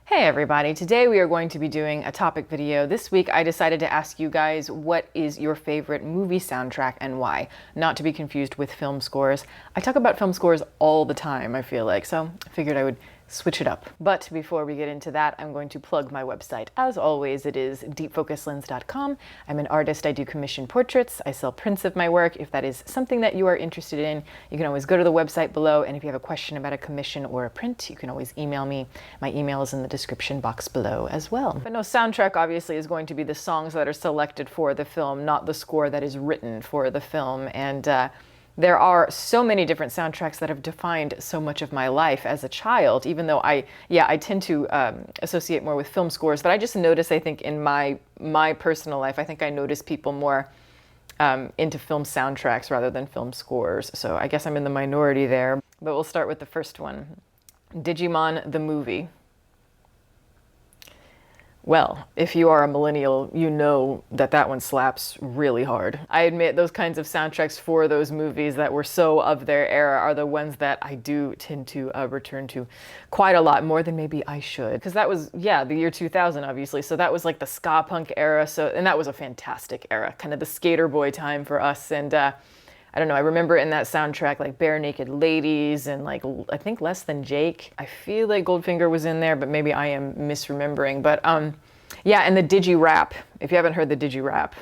Hey everybody, today we are going to be doing a topic video. This week I decided to ask you guys what is your favorite movie soundtrack and why, not to be confused with film scores. I talk about film scores all the time, I feel like, so I figured I would switch it up. But before we get into that, I'm going to plug my website. As always, it is deepfocuslens.com. I'm an artist. I do commissioned portraits. I sell prints of my work. If that is something that you are interested in, you can always go to the website below, and if you have a question about a commission or a print, you can always email me. My email is in the description box below as well. But no, soundtrack obviously is going to be the songs that are selected for the film, not the score that is written for the film. And there are so many different soundtracks that have defined so much of my life as a child, even though I tend to associate more with film scores. But I just notice, I think, in my personal life, I think I notice people more into film soundtracks rather than film scores. So I guess I'm in the minority there. But we'll start with the first one. Digimon the movie. Well, if you are a millennial, you know that that one slaps really hard. I admit those kinds of soundtracks for those movies that were so of their era are the ones that I do tend to return to quite a lot, more than maybe I should. Because that was, the year 2000, obviously. So that was like the ska punk era. And that was a fantastic era, kind of the skater boy time for us. And I don't know, I remember in that soundtrack, like Bare Naked Ladies and like, I think Less Than Jake. I feel like Goldfinger was in there, but maybe I am misremembering. But yeah, and the Digi-Rap. If you haven't heard the Digi-Rap,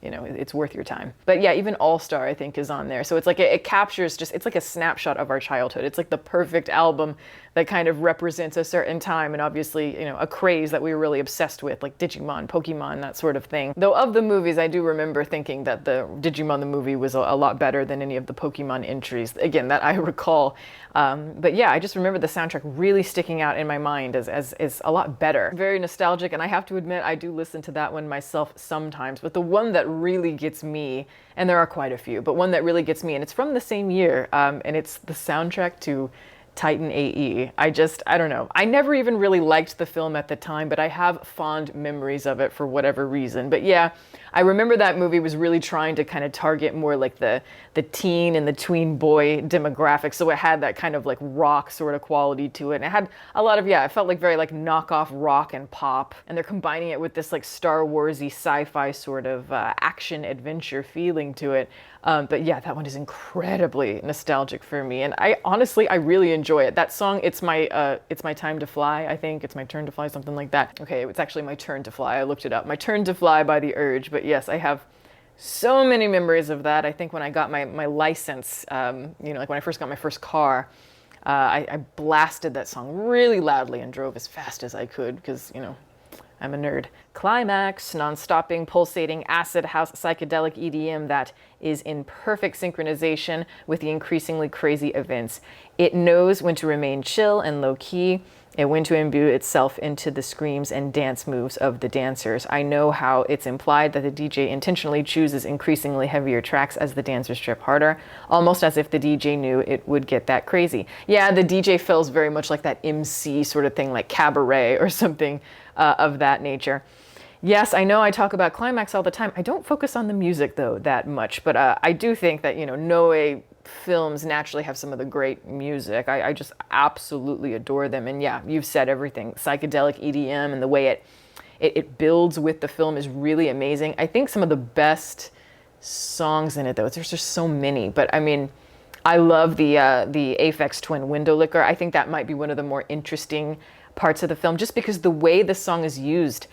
you know, it's worth your time. But yeah, even All Star, I think, is on there. So it's like, it captures just, it's like a snapshot of our childhood. It's like the perfect album that kind of represents a certain time and obviously, you know, a craze that we were really obsessed with, like Digimon, Pokemon, that sort of thing. Though of the movies, I do remember thinking that the Digimon the movie was a lot better than any of the Pokemon entries. Again, that I recall. But yeah, I just remember the soundtrack really sticking out in my mind as a lot better. Very nostalgic, and I have to admit, I do listen to that one myself sometimes. But the one that really gets me, and there are quite a few, but one that really gets me, and it's from the same year, and it's the soundtrack to Titan AE. I don't know. I never even really liked the film at the time, but I have fond memories of it for whatever reason. But yeah, I remember that movie was really trying to kind of target more like the teen and the tween boy demographic. So it had that kind of like rock sort of quality to it. And it had a lot of, it felt like very like knockoff rock and pop. And they're combining it with this like Star Wars-y sci-fi sort of action adventure feeling to it. But yeah, that one is incredibly nostalgic for me. And I really enjoy it. That song, it's my time to fly, I think. It's my turn to fly, something like that. Okay, it's actually my turn to fly. I looked it up. My Turn to Fly by The Urge. But yes, I have so many memories of that. I think when I got my license, you know, like when I first got my first car, I blasted that song really loudly and drove as fast as I could because, you know, I'm a nerd. Climax, non-stopping, pulsating, acid house, psychedelic EDM that is in perfect synchronization with the increasingly crazy events. It knows when to remain chill and low-key, and when to imbue itself into the screams and dance moves of the dancers. I know how it's implied that the DJ intentionally chooses increasingly heavier tracks as the dancers trip harder, almost as if the DJ knew it would get that crazy. Yeah, the DJ feels very much like that MC sort of thing, like Cabaret or something of that nature. Yes, I know I talk about Climax all the time. I don't focus on the music, though, that much. But I do think that, you know, Noe films naturally have some of the great music. I just absolutely adore them. And yeah, you've said everything. Psychedelic EDM and the way it builds with the film is really amazing. I think some of the best songs in it, though, there's just so many. But I mean, I love the Aphex Twin Window Licker. I think that might be one of the more interesting parts of the film, just because the way the song is used,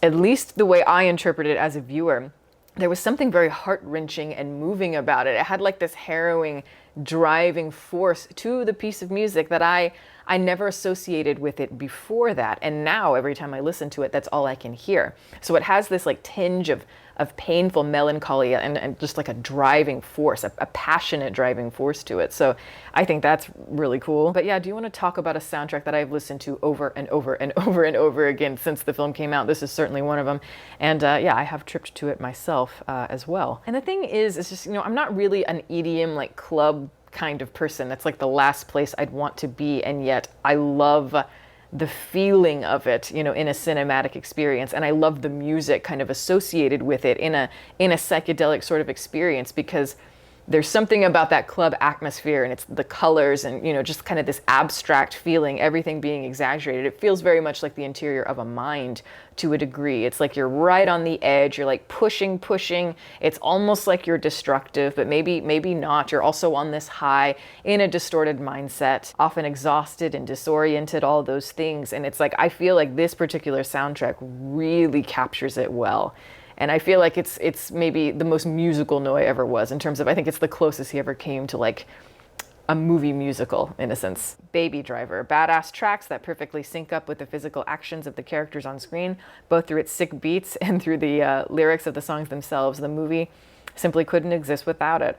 at least the way I interpret it as a viewer, there was something very heart-wrenching and moving about it. It had like this harrowing, driving force to the piece of music that I never associated with it before that. And now every time I listen to it, that's all I can hear. So it has this like tinge of painful melancholy and just like a driving force, a passionate driving force to it. So I think that's really cool. But yeah, do you want to talk about a soundtrack that I've listened to over and over and over and over again since the film came out? This is certainly one of them. And yeah, I have tripped to it myself as well. And the thing is, it's just, you know, I'm not really an EDM like club kind of person. That's like the last place I'd want to be. And yet I love the feeling of it, you know, in a cinematic experience. And I love the music kind of associated with it in a psychedelic sort of experience, because there's something about that club atmosphere, and it's the colors and, you know, just kind of this abstract feeling, everything being exaggerated. It feels very much like the interior of a mind to a degree. It's like you're right on the edge. You're like pushing. It's almost like you're destructive, but maybe not. You're also on this high in a distorted mindset, often exhausted and disoriented, all those things. And it's like, I feel like this particular soundtrack really captures it well. And I feel like it's maybe the most musical Noi ever was, in terms of, I think it's the closest he ever came to like a movie musical, in a sense. Baby Driver, badass tracks that perfectly sync up with the physical actions of the characters on screen, both through its sick beats and through the lyrics of the songs themselves. The movie simply couldn't exist without it.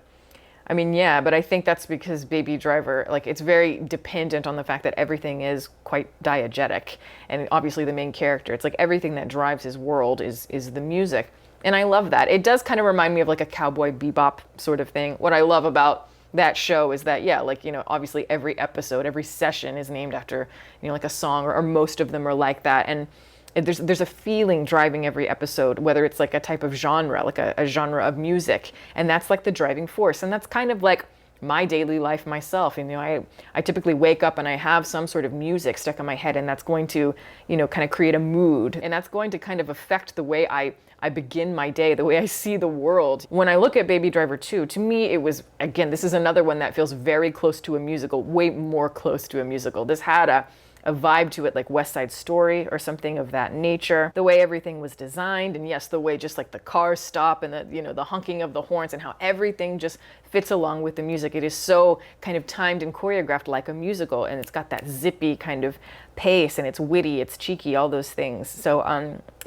I mean, yeah, but I think that's because Baby Driver, like, it's very dependent on the fact that everything is quite diegetic. And obviously the main character, it's like everything that drives his world is the music. And I love that. It does kind of remind me of like a Cowboy Bebop sort of thing. What I love about that show is that, yeah, like, you know, obviously every episode, every session is named after, you know, like a song, or most of them are like that. And there's a feeling driving every episode, whether it's like a type of genre, like a genre of music, and that's like the driving force. And that's kind of like my daily life myself. You know, I typically wake up and I have some sort of music stuck in my head, and that's going to, you know, kind of create a mood, and that's going to kind of affect the way I begin my day, the way I see the world. When I look at Baby Driver 2, to me it was, again, this is another one that feels very close to a musical, way more close to a musical. This had a vibe to it like West Side Story or something of that nature. The way everything was designed, and yes, the way just like the cars stop and the, you know, the honking of the horns, and how everything just fits along with the music. It is so kind of timed and choreographed like a musical, and it's got that zippy kind of pace, and it's witty, it's cheeky, all those things. So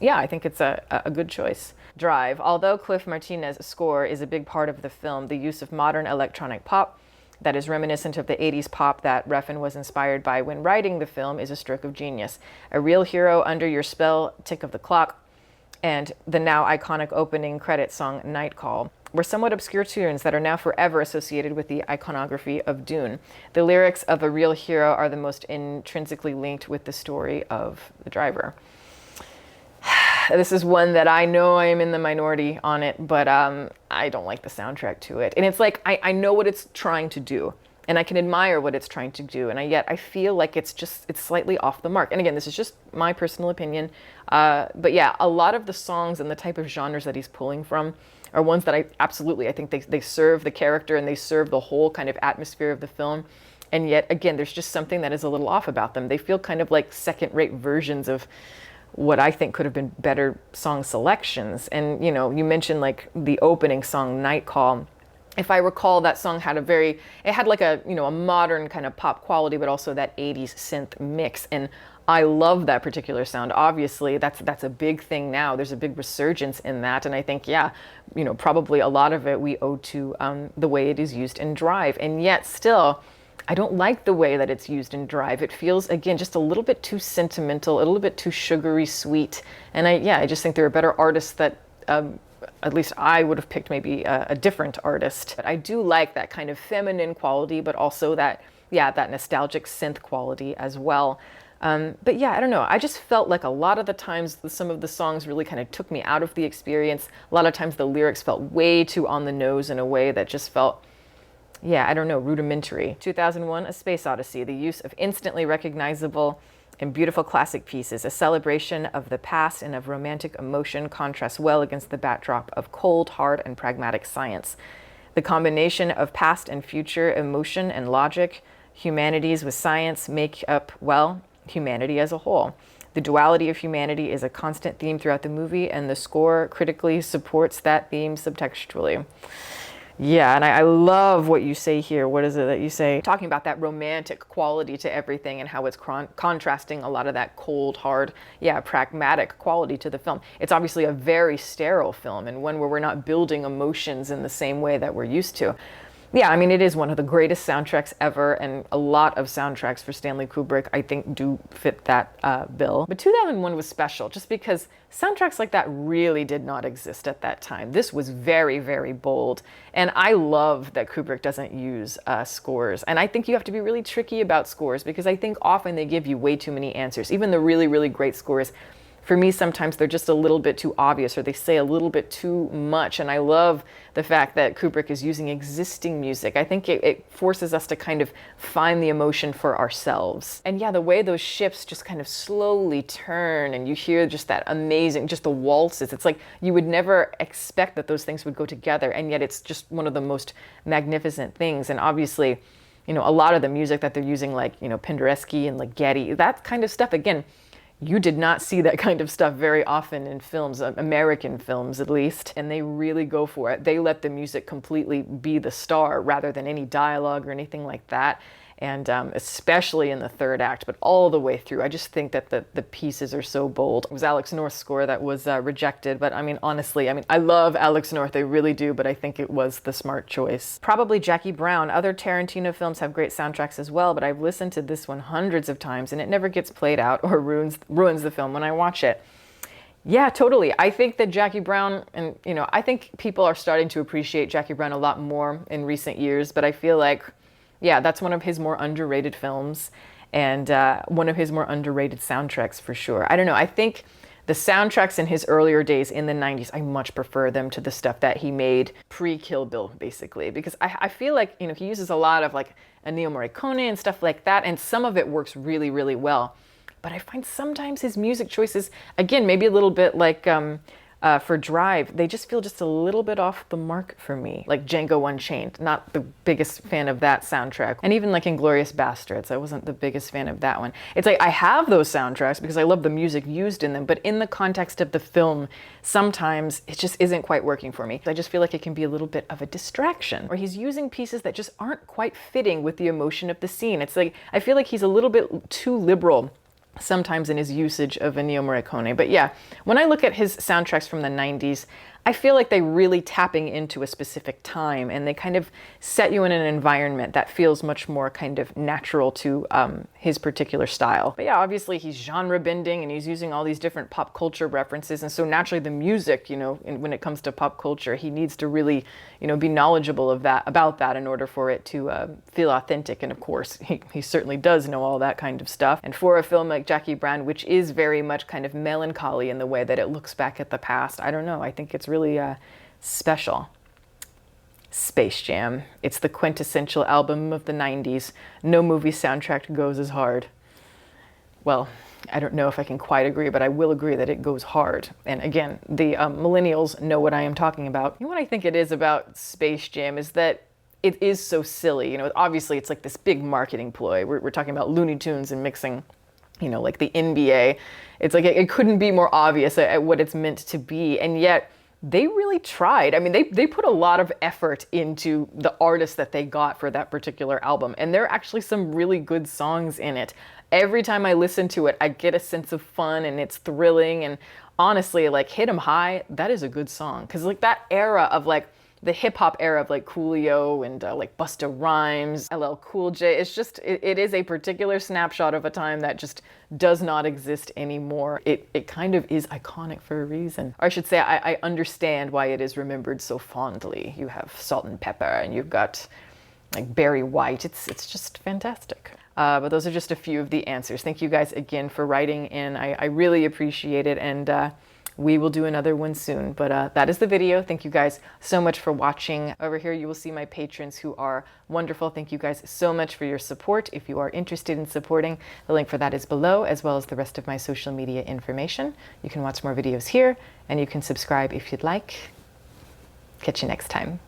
yeah, I think it's a good choice. Drive. Although Cliff Martinez's score is a big part of the film, the use of modern electronic pop that is reminiscent of the 80s pop that Refn was inspired by when writing the film is a stroke of genius. A Real Hero, Under Your Spell, Tick of the Clock, and the now iconic opening credit song Night Call were somewhat obscure tunes that are now forever associated with the iconography of Dune. The lyrics of A Real Hero are the most intrinsically linked with the story of the driver. This is one that I know I am in the minority on it, but I don't like the soundtrack to it. And it's like, I know what it's trying to do, and I can admire what it's trying to do, and yet I feel like it's slightly off the mark. And again, this is just my personal opinion. But yeah, a lot of the songs and the type of genres that he's pulling from are ones that I think they serve the character, and they serve the whole kind of atmosphere of the film. And yet, again, there's just something that is a little off about them. They feel kind of like second-rate versions of what I think could have been better song selections. And, you know, you mentioned like the opening song, Night Call. If I recall, that song had it had like a, you know, a modern kind of pop quality, but also that 80s synth mix. And I love that particular sound. Obviously, that's a big thing now. There's a big resurgence in that. And I think, yeah, you know, probably a lot of it we owe to the way it is used in Drive. And yet still, I don't like the way that it's used in Drive. It feels, again, just a little bit too sentimental, a little bit too sugary sweet. And I just think there are better artists that, at least I would have picked maybe a different artist. But I do like that kind of feminine quality, but also that nostalgic synth quality as well. But yeah, I don't know. I just felt like a lot of the times some of the songs really kind of took me out of the experience. A lot of times the lyrics felt way too on the nose in a way that just felt, yeah, I don't know, rudimentary. 2001, A Space Odyssey, the use of instantly recognizable and beautiful classic pieces, a celebration of the past and of romantic emotion, contrasts well against the backdrop of cold, hard, and pragmatic science. The combination of past and future emotion and logic, humanities with science, make up, well, humanity as a whole. The duality of humanity is a constant theme throughout the movie, and the score critically supports that theme subtextually. Yeah, and I love what you say here. What is it that you say? Talking about that romantic quality to everything, and how it's contrasting a lot of that cold, hard, pragmatic quality to the film. It's obviously a very sterile film, and one where we're not building emotions in the same way that we're used to. Yeah, I mean, it is one of the greatest soundtracks ever, and a lot of soundtracks for Stanley Kubrick, I think, do fit that bill. But 2001 was special just because soundtracks like that really did not exist at that time. This was very, very bold, and I love that Kubrick doesn't use scores. And I think you have to be really tricky about scores, because I think often they give you way too many answers. Even the really, really great scores for me, sometimes they're just a little bit too obvious, or they say a little bit too much. And I love the fact that Kubrick is using existing music. I think it forces us to kind of find the emotion for ourselves. And yeah, the way those ships just kind of slowly turn and you hear just that amazing, just the waltzes. It's like you would never expect that those things would go together. And yet it's just one of the most magnificent things. And obviously, you know, a lot of the music that they're using, like, you know, Penderecki and Ligeti, that kind of stuff, again, you did not see that kind of stuff very often in films, American films at least, and they really go for it. They let the music completely be the star rather than any dialogue or anything like that. And especially in the third act, but all the way through. I just think that the pieces are so bold. It was Alex North's score that was rejected, but I mean, honestly, I love Alex North, I really do, but I think it was the smart choice. Probably Jackie Brown. Other Tarantino films have great soundtracks as well, but I've listened to this one hundreds of times and it never gets played out or ruins the film when I watch it. Yeah, totally. I think that Jackie Brown, and you know, I think people are starting to appreciate Jackie Brown a lot more in recent years, but I feel like, yeah, that's one of his more underrated films and one of his more underrated soundtracks for sure. I don't know. I think the soundtracks in his earlier days in the 90s, I much prefer them to the stuff that he made pre-Kill Bill, basically, because I feel like, you know, he uses a lot of like Ennio Morricone and stuff like that, and some of it works really, really well. But I find sometimes his music choices, again, maybe a little bit like for Drive, they just feel just a little bit off the mark for me. Like Django Unchained, not the biggest fan of that soundtrack. And even like Inglourious Basterds, I wasn't the biggest fan of that one. It's like I have those soundtracks because I love the music used in them, but in the context of the film, sometimes it just isn't quite working for me. I just feel like it can be a little bit of a distraction, or he's using pieces that just aren't quite fitting with the emotion of the scene. It's like, I feel like he's a little bit too liberal sometimes in his usage of Ennio Morricone. But yeah, when I look at his soundtracks from the 90s, I feel like they really tapping into a specific time, and they kind of set you in an environment that feels much more kind of natural to his particular style. But yeah, obviously he's genre bending and he's using all these different pop culture references, and so naturally the music, you know, when it comes to pop culture, he needs to really, you know, be knowledgeable of that, about that, in order for it to feel authentic. And of course, he certainly does know all that kind of stuff. And for a film like Jackie Brown, which is very much kind of melancholy in the way that it looks back at the past, I don't know, I think it's really special. Space Jam. It's the quintessential album of the 90s. No movie soundtrack goes as hard. Well, I don't know if I can quite agree, but I will agree that it goes hard. And again, the millennials know what I am talking about. You know what I think it is about Space Jam is that it is so silly. You know, obviously it's like this big marketing ploy. We're talking about Looney Tunes and mixing, you know, like the NBA. It's like it couldn't be more obvious at what it's meant to be. And yet, they really tried. I mean, they put a lot of effort into the artists that they got for that particular album. And there are actually some really good songs in it. Every time I listen to it, I get a sense of fun and it's thrilling. And honestly, like Hit 'Em High, that is a good song. Because like that era of like the hip hop era of like Coolio and like Busta Rhymes, LL Cool J, it's just, it is a particular snapshot of a time that just does not exist anymore. It kind of is iconic for a reason. Or I should say, I understand why it is remembered so fondly. You have Salt and Pepper and you've got like Barry White. It's just fantastic. But those are just a few of the answers. Thank you guys again for writing in. I really appreciate it, and we will do another one soon. But that is the video. Thank you guys so much for watching. Over here you will see my patrons who are wonderful. Thank you guys so much for your support. If you are interested in supporting, the link for that is below, as well as the rest of my social media information. You can watch more videos here, and you can subscribe if you'd like. Catch you next time.